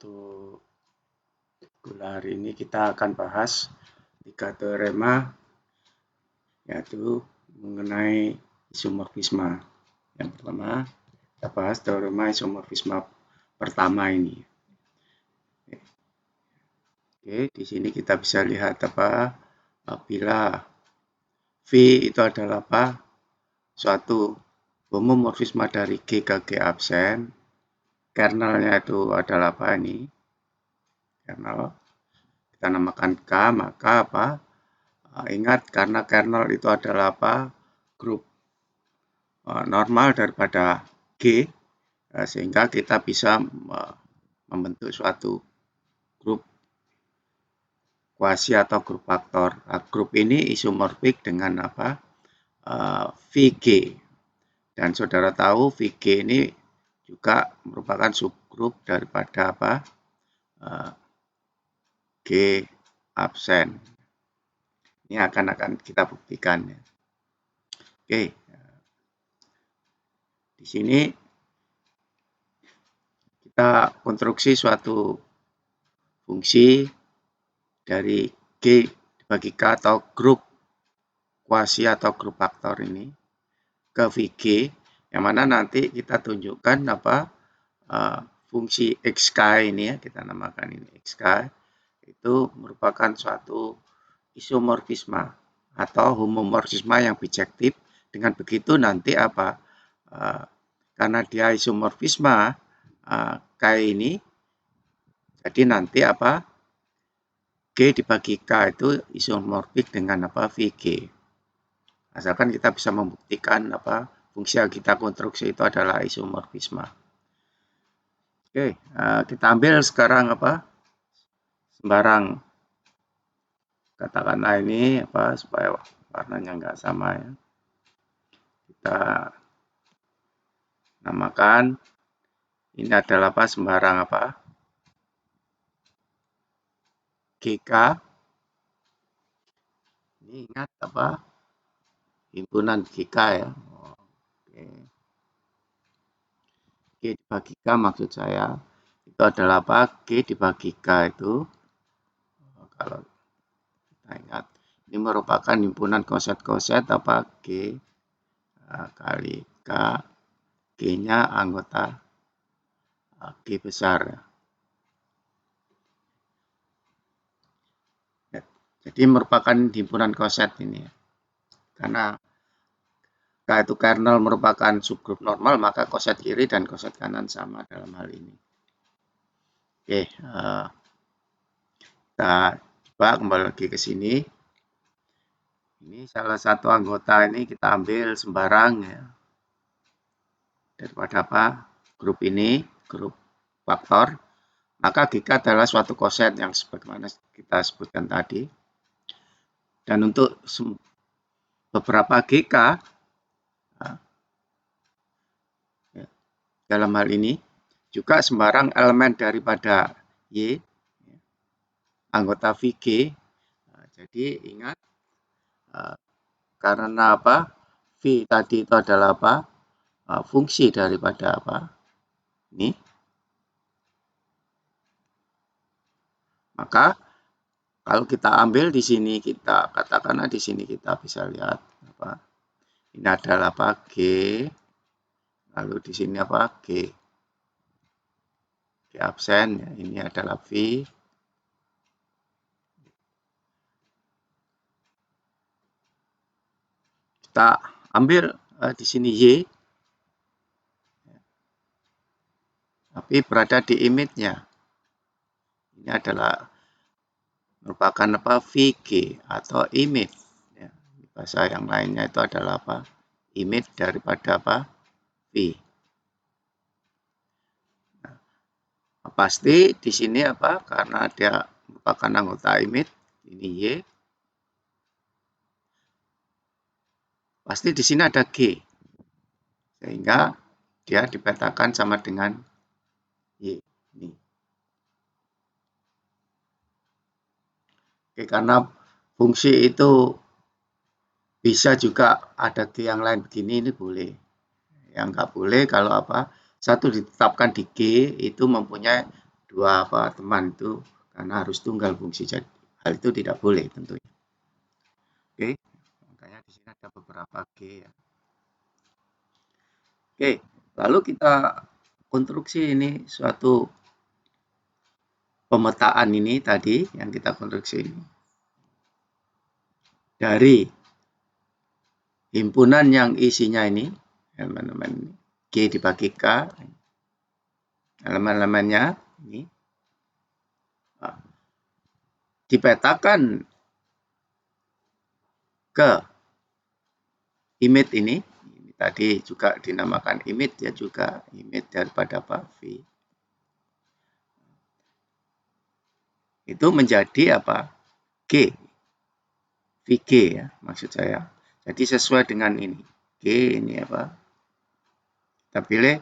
Untuk kuliah hari ini kita akan bahas 3 teorema, yaitu mengenai isomorfisme. Yang pertama, kita bahas teorema isomorfisme pertama ini. Oke, di sini kita bisa lihat apabila V itu adalah suatu homomorfisme dari G ke G absen, kernelnya itu adalah ini? Kernel kita namakan K, maka ingat karena kernel itu adalah grup normal daripada G, sehingga kita bisa membentuk suatu grup kuasi atau grup faktor. Grup ini isomorfik dengan Vg, dan saudara tahu Vg ini juga merupakan subgrup daripada G absen. Ini akan kita buktikan ya. Oke, di sini kita konstruksi suatu fungsi dari G dibagi K atau grup kuasi atau grup faktor ini ke Vg, yang mana nanti kita tunjukkan fungsi xk ini ya, kita namakan ini xk, itu merupakan suatu isomorfisme atau homomorfisme yang bijektif. Dengan begitu nanti karena dia isomorfisme K ini, jadi nanti G dibagi K itu isomorfik dengan Vg. Asalkan kita bisa membuktikan fungsi yang kita konstruksi itu adalah isomorfisme. Oke, kita ambil sekarang sembarang, katakanlah ini supaya warnanya enggak sama ya. Kita namakan ini adalah sembarang GK. Ini ingat himpunan GK ya. Oke. G dibagi K maksud saya itu adalah G dibagi K itu, kalau kita ingat, ini merupakan himpunan koset-koset G kali K, G-nya anggota G besar. Jadi merupakan himpunan koset ini ya. Karena K itu kernel merupakan subgrup normal, maka koset kiri dan koset kanan sama dalam hal ini. Oke, kita coba kembali lagi ke sini. Ini salah satu anggota ini kita ambil sembarang ya. Daripada grup ini, grup faktor, maka GK adalah suatu koset yang sebagaimana kita sebutkan tadi. Dan untuk beberapa GK, dalam hal ini juga sembarang elemen daripada Y, anggota Vg. Jadi ingat, karena V tadi itu adalah fungsi daripada ini, maka kalau kita ambil di sini, kita katakanlah di sini kita bisa lihat ini adalah G, lalu di sini G absen ya, ini adalah V. Kita ambil di sini Y, tapi berada di image-nya. Ini adalah merupakan Vg atau image ya. Bahasa yang lainnya itu adalah image daripada V. Nah, pasti di sini karena dia merupakan anggota image, ini Y, pasti di sini ada G, sehingga dia dipetakan sama dengan Y ini. Oke, karena fungsi itu bisa juga ada G yang lain begini, ini boleh. Yang nggak boleh kalau satu ditetapkan di G itu mempunyai dua teman itu karena harus tunggal fungsi. Jadi hal itu tidak boleh tentunya. Oke, makanya di sini ada beberapa G ya. Oke, lalu kita konstruksi ini suatu pemetaan ini tadi yang kita konstruksi ini. Dari himpunan yang isinya ini, elemen-elemen G dibagi K, elemen-elemennya ini, dipetakan ke image ini tadi juga dinamakan image ya, juga image daripada V. Itu menjadi G. VG ya maksud saya. Jadi sesuai dengan ini. G ini kita pilih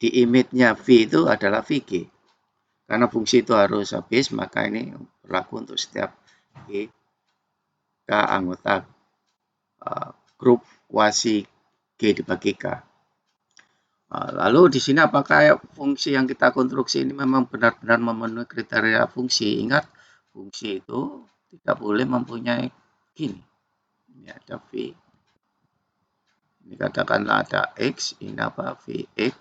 di image-nya V itu adalah VG. Karena fungsi itu harus habis, maka ini berlaku untuk setiap G K anggota grup kuasi G dibagi K. Lalu di sini apakah fungsi yang kita konstruksi ini memang benar-benar memenuhi kriteria fungsi? Ingat, fungsi itu tidak boleh mempunyai gini. Ini ada V. Ini katakanlah ada X, ini Vx.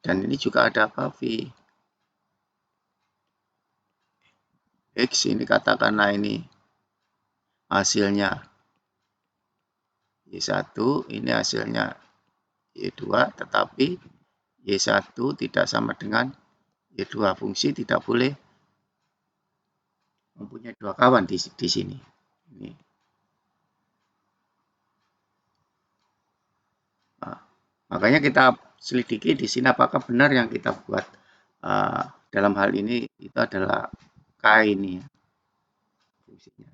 Dan ini juga ada V. X ini katakanlah ini hasilnya Y1, ini hasilnya Y2, tetapi Y1 tidak sama dengan Y2. Fungsi tidak boleh mempunyai dua kawan di sini. Ini. Nah, makanya kita selidiki di sini apakah benar yang kita buat dalam hal ini itu adalah K ini ya, fungsinya.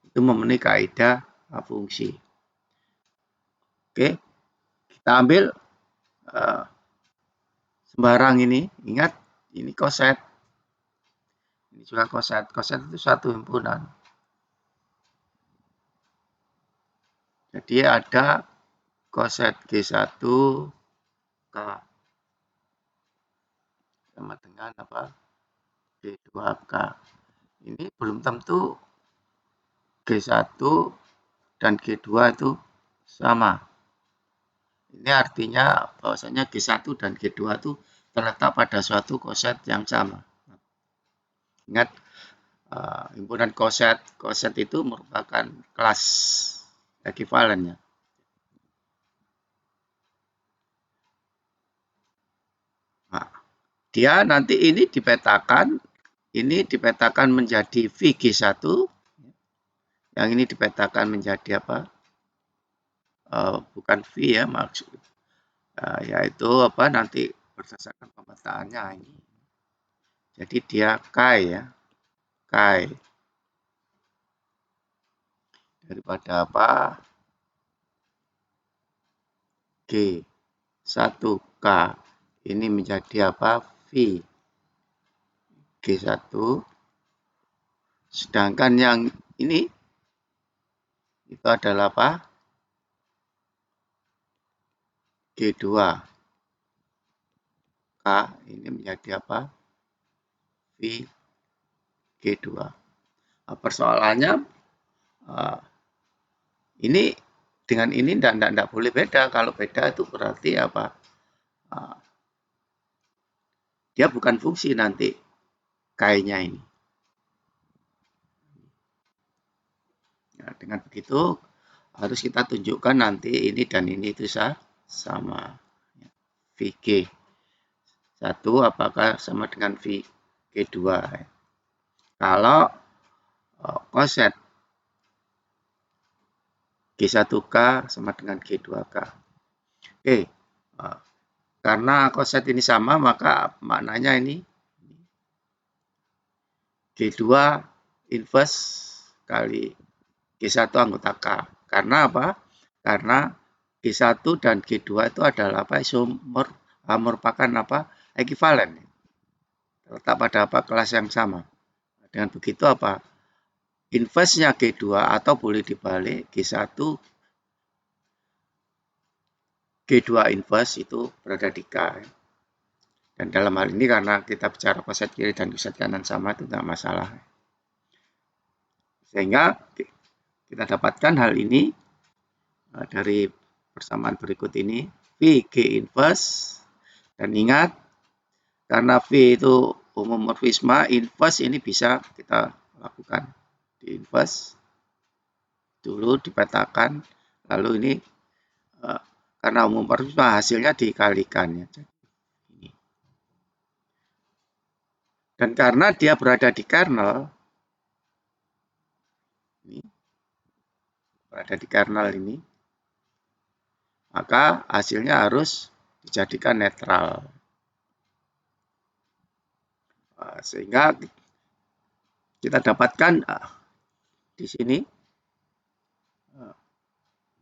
Itu memenuhi kaidah fungsi. Oke, kita ambil sembarang ini. Ingat, ini koset. Ini juga koset. Koset itu satu himpunan. Jadi ada koset G1 K sama dengan G2K. Ini belum tentu G1 dan G2 itu sama. Ini artinya bahwasanya G1 dan G2 itu terletak pada suatu koset yang sama. Ingat, himpunan koset itu merupakan kelas ekivalennya. Nah, dia nanti ini dipetakan menjadi VG1, yang ini dipetakan menjadi bukan V ya maksud, yaitu nanti berdasarkan pemetaannya ini. Jadi dia K ya, K daripada G1K ini menjadi V G1, sedangkan yang ini itu adalah G2K ini menjadi V G2. Persoalannya ini dengan ini tidak boleh beda. Kalau beda itu berarti dia bukan fungsi nanti K-nya ini. Nah, dengan begitu harus kita tunjukkan nanti ini dan ini itu sama. VG 1 apakah sama dengan VG2. Kalau koset G1K sama dengan G2K. Oke, karena koset ini sama maka maknanya ini G2 inverse kali G1 anggota K. Karena Karena G1 dan G2 itu adalah merupakan ekivalen. Terletak pada kelas yang sama. Dengan begitu inverse-nya G2 atau boleh dibalik G1 G2 inverse itu berada di K. Dan dalam hal ini karena kita bicara koset kiri dan koset kanan sama, itu tidak masalah. Sehingga kita dapatkan hal ini dari persamaan berikut ini. V G inverse. Dan ingat, karena V itu homomorfisme, inverse ini bisa kita lakukan. Di inverse dulu dipetakan, lalu ini karena homomorfisme hasilnya dikalikan. Ya. Dan karena dia berada di kernel, ini, maka hasilnya harus dijadikan netral. Sehingga kita dapatkan di sini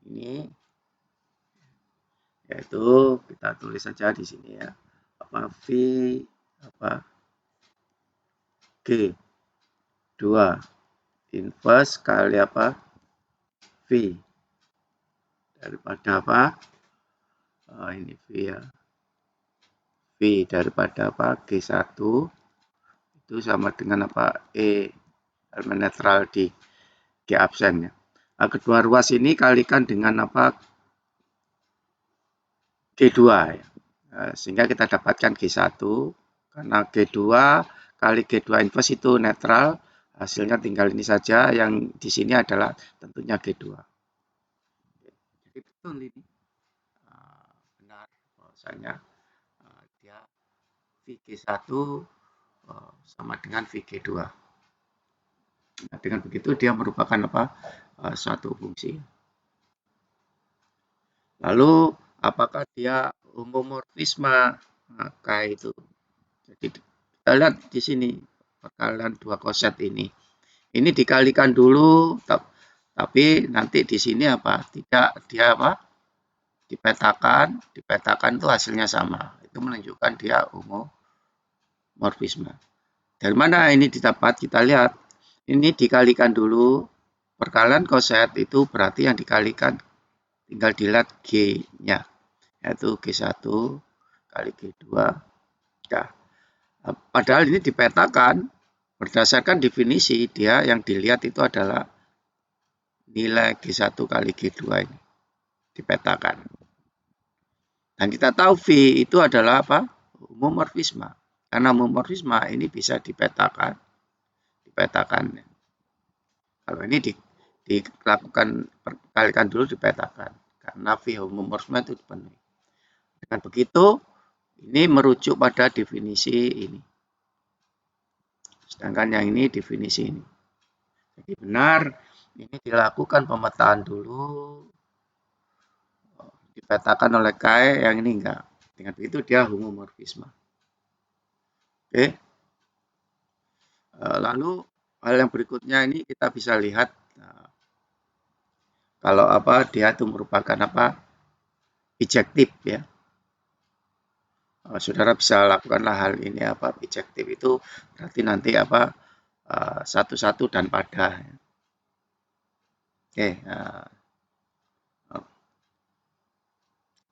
ini, yaitu kita tulis saja di sini ya, V G2 inverse kali V daripada ini V ya, V daripada G1 itu sama dengan E elemen netral di G absen ya. Nah, kedua ruas ini kalikan dengan G2 ya. Sehingga kita dapatkan G1 karena G2 kali G2 inverse itu netral, hasilnya tinggal ini saja, yang di sini adalah tentunya G2. Jadi betul ini benar bahwasanya dia VG1 sama dengan VG2. Nah, dengan begitu dia merupakan suatu fungsi. Lalu apakah dia homomorfisme K itu? Jadi kita lihat di sini perkalian dua koset ini. Ini dikalikan dulu, tapi nanti di sini tidak dia dipetakan itu hasilnya sama. Itu menunjukkan dia homomorfisme. Dari mana ini didapat? Kita lihat. Ini dikalikan dulu. Perkalian koset itu berarti yang dikalikan tinggal dilihat G-nya. Yaitu G1 kali G2. Nah, padahal ini dipetakan berdasarkan definisi, dia yang dilihat itu adalah nilai G1 kali G2 ini dipetakan. Dan kita tahu V itu adalah homomorfisme. Karena homomorfisme ini bisa dipetakan. Kalau ini dilakukan perkalikan dulu dipetakan. Karena V homomorfisme itu dipenuhi. Dengan begitu, ini merujuk pada definisi ini. Sedangkan yang ini definisi ini. Jadi benar, ini dilakukan pemetaan dulu, dipetakan oleh K, yang ini enggak. Dengan begitu dia homomorfisme. Oke. Lalu hal yang berikutnya ini kita bisa lihat kalau dia itu merupakan bijektif ya. Saudara bisa lakukanlah hal ini bijektif itu berarti nanti satu-satu dan pada. Oke.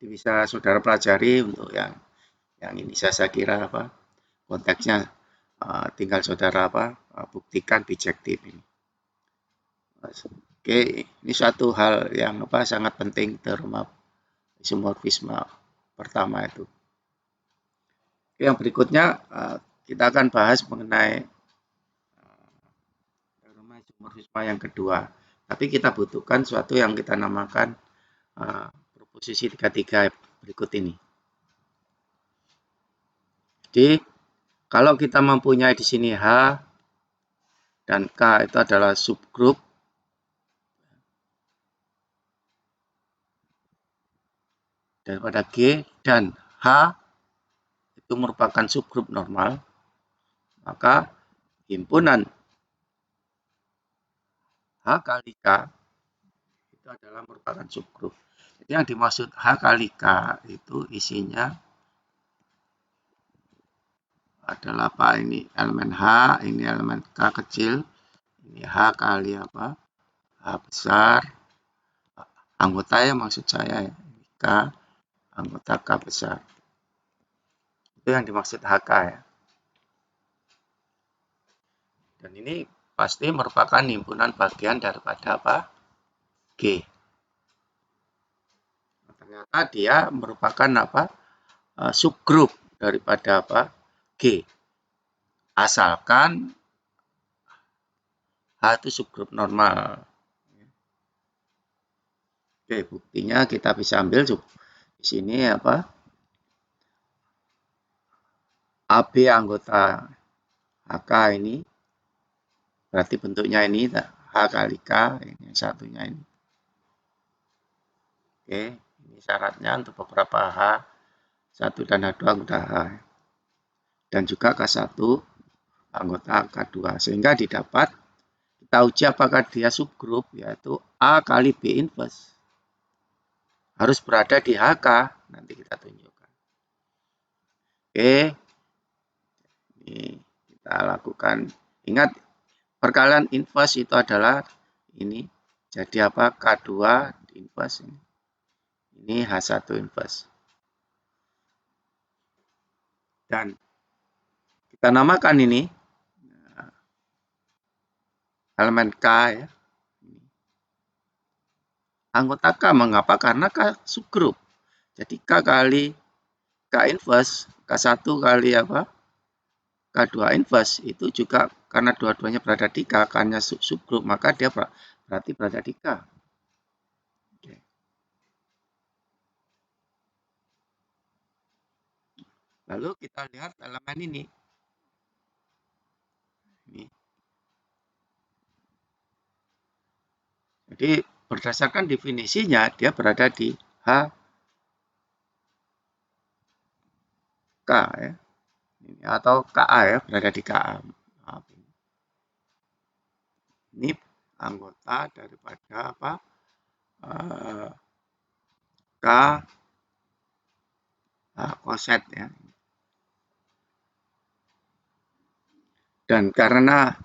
Bisa saudara pelajari untuk yang ini saya kira konteksnya tinggal saudara buktikan bijektif ini. Oke, ini suatu hal yang sangat penting teorema isomorfisme pertama itu. Oke, yang berikutnya kita akan bahas mengenai teorema isomorfisme yang kedua. Tapi kita butuhkan suatu yang kita namakan proposisi 33 berikut ini. Jadi kalau kita mempunyai di sini H dan K itu adalah subgrup daripada G dan H itu merupakan subgrup normal, maka himpunan H kali K itu adalah merupakan subgrup. Jadi yang dimaksud H kali K itu isinya adalah ini elemen H, ini elemen K kecil, ini H kali H besar, anggota ya maksud saya ya, K anggota K besar. Itu yang dimaksud HK ya. Dan ini pasti merupakan himpunan bagian daripada apa? G. Nah, ternyata dia merupakan apa? Subgrup daripada apa? G. Asalkan H itu subgrup normal. Oke, buktinya kita bisa ambil di sini apa? AB anggota HK ini berarti bentuknya ini H kali K, ini satunya ini. Oke, ini syaratnya untuk beberapa H, 1 dan H2 anggota H. Dan juga K1 anggota K2. Sehingga didapat, kita uji apakah dia subgrup, yaitu A kali B inverse. Harus berada di HK, nanti kita tunjukkan. Oke, ini kita lakukan. Ingat, perkalian inverse itu adalah ini. Jadi apa? K2 inverse ini. Ini H1 inverse. Dan kita namakan ini elemen K ya. Anggota K mengapa? Karena K subgrup. Jadi K kali K inverse, K1 kali apa? K2 inverse itu juga karena dua-duanya berada di K, karena subgrup, maka dia berarti berada di K. Oke. Lalu kita lihat elemen ini. Jadi berdasarkan definisinya dia berada di H K ya. Ini, atau KA ya, berada di KA. Ini anggota daripada apa? K koset ya. Dan karena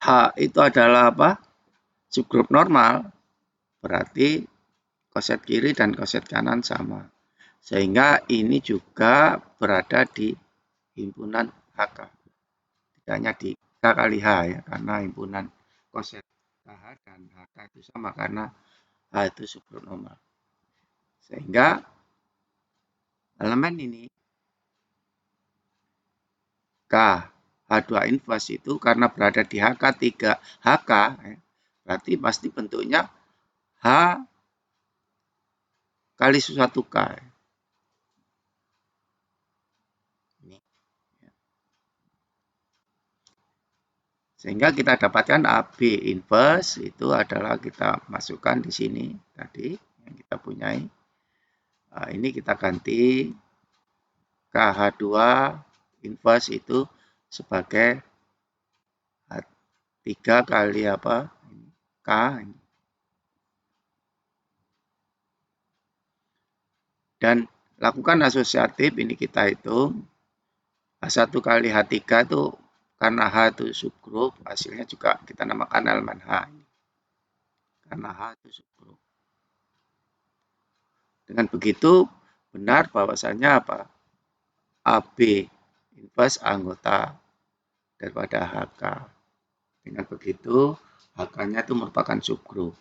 H itu adalah apa? Subgrup normal, berarti koset kiri dan koset kanan sama. Sehingga ini juga berada di himpunan HK. Tidak hanya di K kali H ya, karena himpunan koset KH dan HK itu sama karena H itu subgrup normal. Sehingga elemen ini K H2 inverse itu karena berada di HK3 HK ya, berarti pasti bentuknya H kali suatu K. Ini. Sehingga kita dapatkan AB inverse itu adalah kita masukkan di sini tadi yang kita punyai. Nah, ini kita ganti KH2 inverse itu sebagai 3 kali apa? K. Dan lakukan asosiatif, ini kita hitung. H1 kali H3 itu karena H itu subgrup, hasilnya juga kita namakan elemen H. Karena H itu subgrup. Dengan begitu, benar bahwasannya apa? AB inverse anggota daripada HK. Dengan begitu, HK-nya itu merupakan subgrup.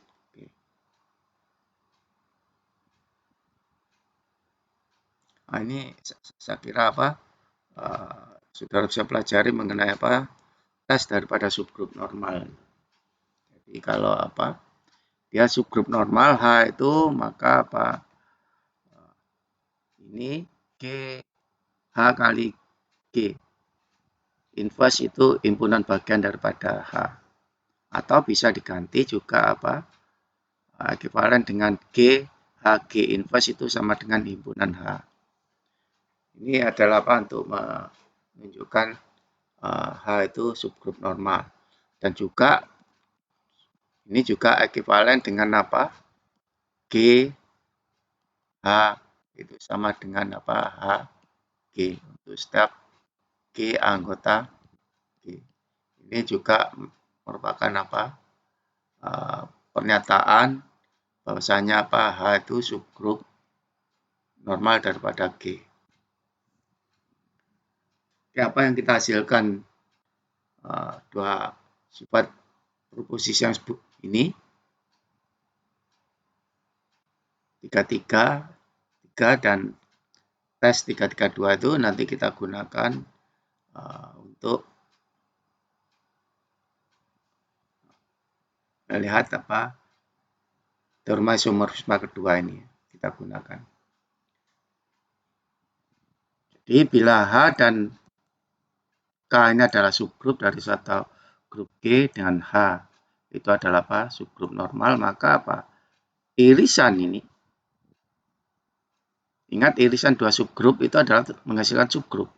Nah, ini saya kira apa? Saudara bisa pelajari mengenai apa? Tes daripada subgrup normal. Jadi kalau apa? Dia subgrup normal H itu maka apa? Ini G H kali G. Inverse itu himpunan bagian daripada H. Atau bisa diganti juga apa? Ekuivalen dengan G HG inverse itu sama dengan himpunan H. Ini adalah apa? Untuk menunjukkan H itu subgrup normal. Dan juga ini juga ekuivalen dengan apa? G H itu sama dengan apa? H G untuk setiap G anggota G. Ini juga merupakan apa? Pernyataan bahwasanya apa? H itu subgrup normal daripada G. Oke, apa yang kita hasilkan dua sifat proposisi yang ini 3, 3 dan tes 332 itu nanti kita gunakan untuk melihat apa teorema isomorfisme kedua ini kita gunakan. Jadi bila H dan K ini adalah subgrup dari suatu grup G dengan H itu adalah apa? Subgrup normal, maka apa? Irisan ini, ingat irisan dua subgrup itu adalah menghasilkan subgrup.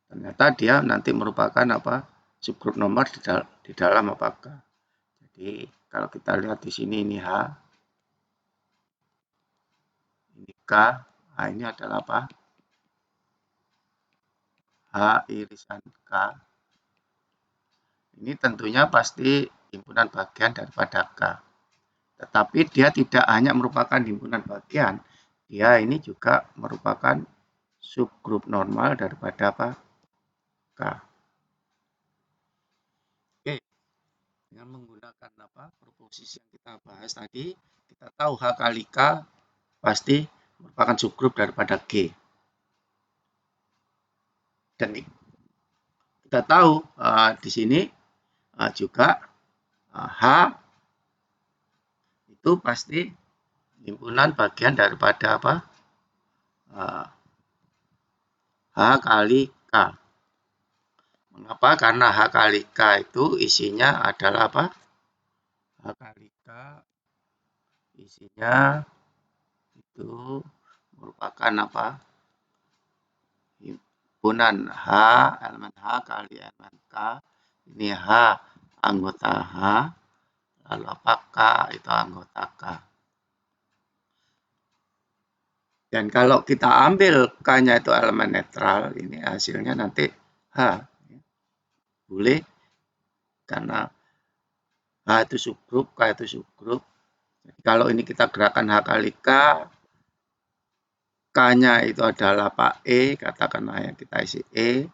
Ternyata dia nanti merupakan apa? Subgrup normal di dalam apakah. Jadi kalau kita lihat di sini ini H, ini K, H ini adalah apa? H irisan K. Ini tentunya pasti himpunan bagian daripada K. Tetapi dia tidak hanya merupakan himpunan bagian, dia ini juga merupakan subgrup normal daripada apa? K. Oke, dengan menggunakan apa? Proposisi yang kita bahas tadi, kita tahu H kali K pasti merupakan subgrup daripada G. Dan kita tahu di sini juga H itu pasti himpunan bagian daripada apa? H kali K. Mengapa? Karena H kali K itu isinya adalah apa? H kali K isinya itu merupakan apa? Himpunan H, elemen H kali elemen K. Ini H anggota H, lalu apa? K itu anggota K. Dan kalau kita ambil K-nya itu elemen netral, ini hasilnya nanti H. Boleh, karena H itu subgrup, K itu subgrup. Jadi kalau ini kita gerakan H kali K, K-nya itu adalah Pak E, katakanlah yang kita isi E.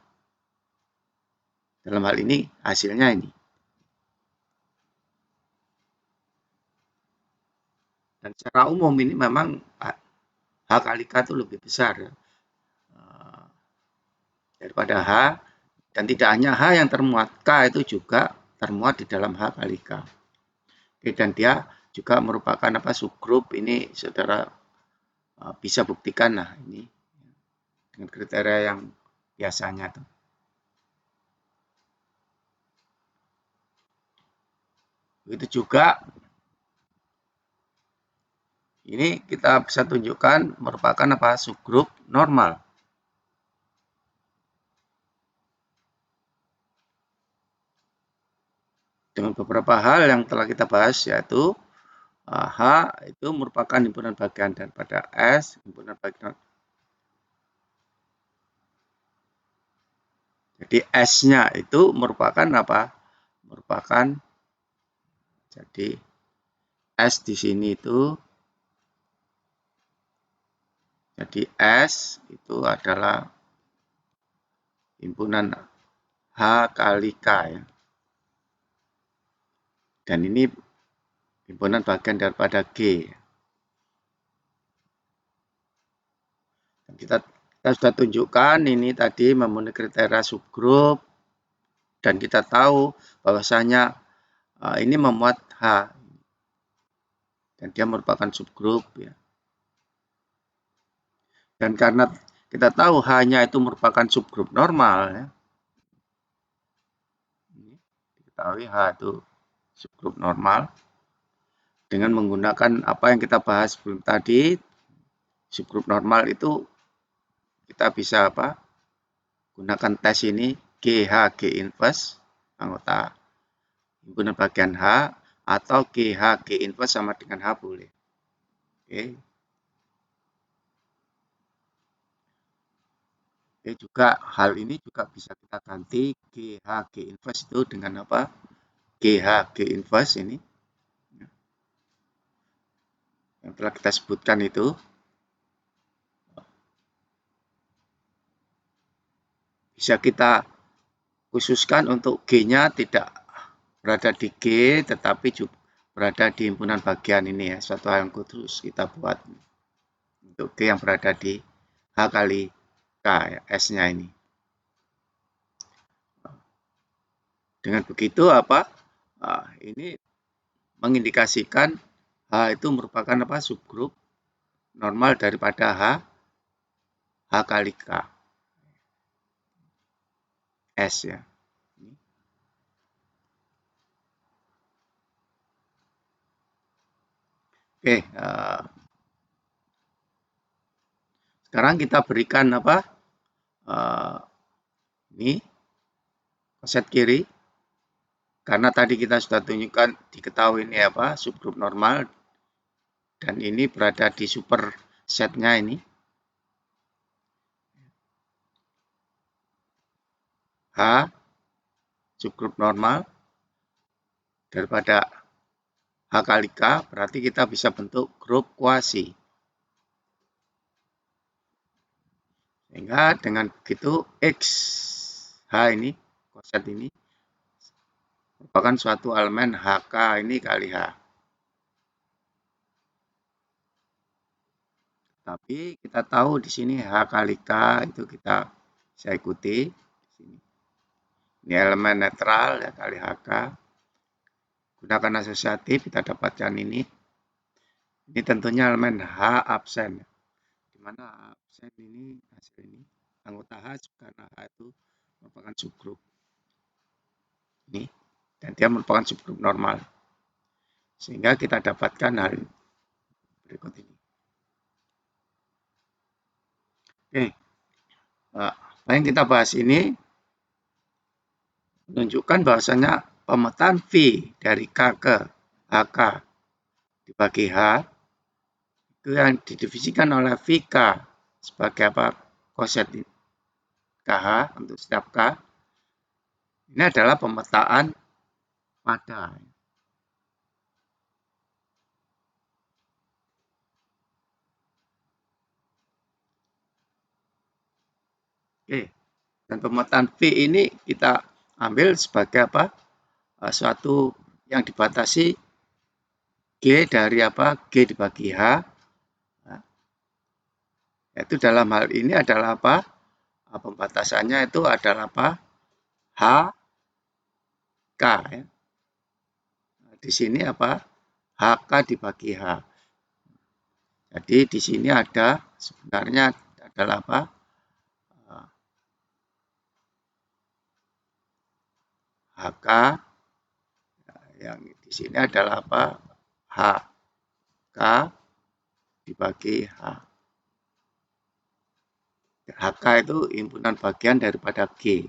Dalam hal ini hasilnya ini. Dan secara umum ini memang H kali K itu lebih besar daripada H. Dan tidak hanya H yang termuat, K itu juga termuat di dalam H kali K. Oke, dan dia juga merupakan apa subgrup ini saudara bisa buktikan nah ini dengan kriteria yang biasanya tuh. Begitu juga ini kita bisa tunjukkan merupakan apa subgrup normal. Dengan beberapa hal yang telah kita bahas yaitu H itu merupakan himpunan bagian daripada S, himpunan bagian. Jadi S-nya itu merupakan apa? Merupakan jadi S di sini itu jadi S itu adalah himpunan H kali K ya. Dan ini himpunan bagian daripada G. Dan kita sudah tunjukkan ini tadi memenuhi kriteria subgrup dan kita tahu bahwasanya ini memuat H dan dia merupakan subgrup ya. Dan karena kita tahu H-nya itu merupakan subgrup normal ya. Diketahui H itu subgrup normal dengan menggunakan apa yang kita bahas sebelum tadi. Subgrup normal itu kita bisa apa? Gunakan tes ini GH G inverse anggota himpunan bagian H atau GH G inverse sama dengan H boleh. Oke. Oke, juga hal ini juga bisa kita ganti GH G inverse itu dengan apa? GH G inverse ini yang telah kita sebutkan itu bisa kita khususkan untuk G-nya tidak berada di G, tetapi juga berada di himpunan bagian ini ya, suatu hal yang khusus kita buat untuk G yang berada di H kali K ya, S-nya ini. Dengan begitu apa? Ini mengindikasikan H itu merupakan apa? Subgrup normal daripada H kali K. S ya. Oke, sekarang kita berikan apa? Ini koset kiri. Karena tadi kita sudah tunjukkan diketahui ini apa? Subgrup normal dan ini berada di supersetnya ini. H subgrup normal daripada H kali K, berarti kita bisa bentuk grup kuasi. Sehingga dengan begitu X H ini, koset ini, merupakan suatu elemen HK ini kali H. Tapi kita tahu di sini H kali K itu kita bisa ikuti. Ini elemen netral ya kali HK. Gunakan asosiatif, kita dapatkan ini. Ini tentunya elemen H absen. Di mana absen ini hasil ini anggota H karena H itu merupakan subgrup. Ini dan dia merupakan subgrup normal. Sehingga kita dapatkan hal berikut ini. Oke. Apa yang kita bahas ini menunjukkan bahwasanya pemetaan V dari K ke HK dibagi H itu yang didivisikan oleh VK sebagai apa? Koset KH untuk setiap K. Ini adalah pemetaan pada. Oke. Dan pemetaan V ini kita ambil sebagai apa? Suatu yang dibatasi G dari apa? G dibagi H. Yaitu dalam hal ini adalah apa? Pembatasannya itu adalah apa? H K ya. Di sini apa? HK dibagi H. Jadi di sini ada sebenarnya adalah apa? HK yang di sini adalah apa? HK dibagi H. HK itu himpunan bagian daripada G.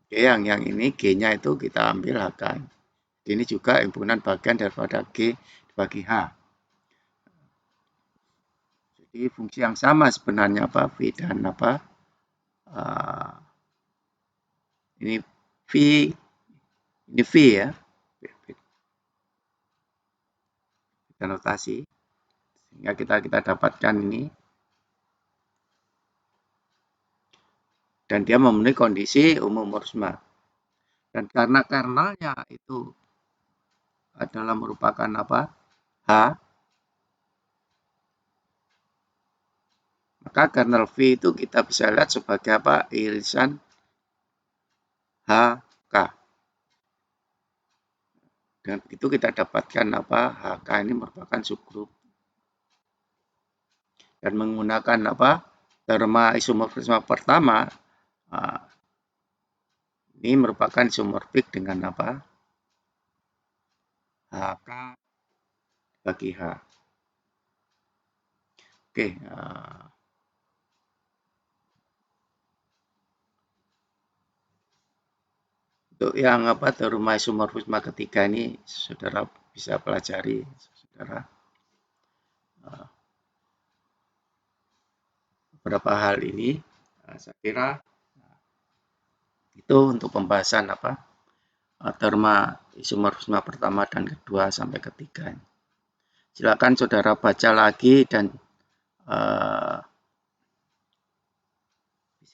Oke, yang ini G-nya itu kita ambil HK. Ini juga himpunan bagian daripada G dibagi H. Jadi fungsi yang sama sebenarnya apa? V dan apa? Ini V, ini V ya. Kita notasi. Sehingga kita dapatkan ini. Dan dia memenuhi kondisi umum Morsma. Dan karena kernelnya itu adalah merupakan apa? H, maka kernel V itu kita bisa lihat sebagai apa? Irisan HK. Dengan begitu kita dapatkan apa? HK ini merupakan subgrup. Dan menggunakan apa? Terma isomorfisme pertama, ini merupakan isomorfik dengan apa? HK bagi H. Oke. Untuk yang apa? Terma isomorfisme ketiga ini saudara bisa pelajari, saudara. Beberapa hal ini saya kira itu untuk pembahasan apa? Terma isomorfisme pertama dan kedua sampai ketiga. Silakan saudara baca lagi dan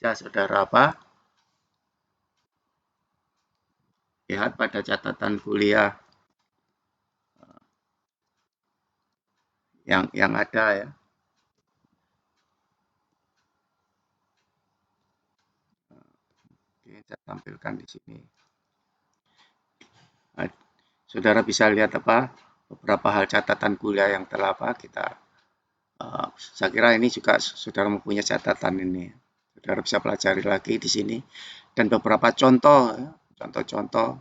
Bisa saudara apa? Lihat pada catatan kuliah yang ada ya. Oke, saya tampilkan di sini. Nah, saudara bisa lihat apa? Beberapa hal catatan kuliah yang telah apa kita. Saya kira ini juga saudara mempunyai catatan ini. Saudara bisa pelajari lagi di sini dan beberapa contoh, ya, contoh-contoh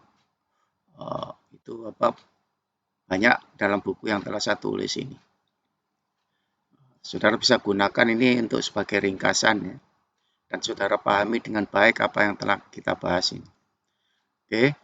itu apa banyak dalam buku yang telah saya tulis ini. Saudara bisa gunakan ini untuk sebagai ringkasan ya, dan saudara pahami dengan baik apa yang telah kita bahas ini. Oke,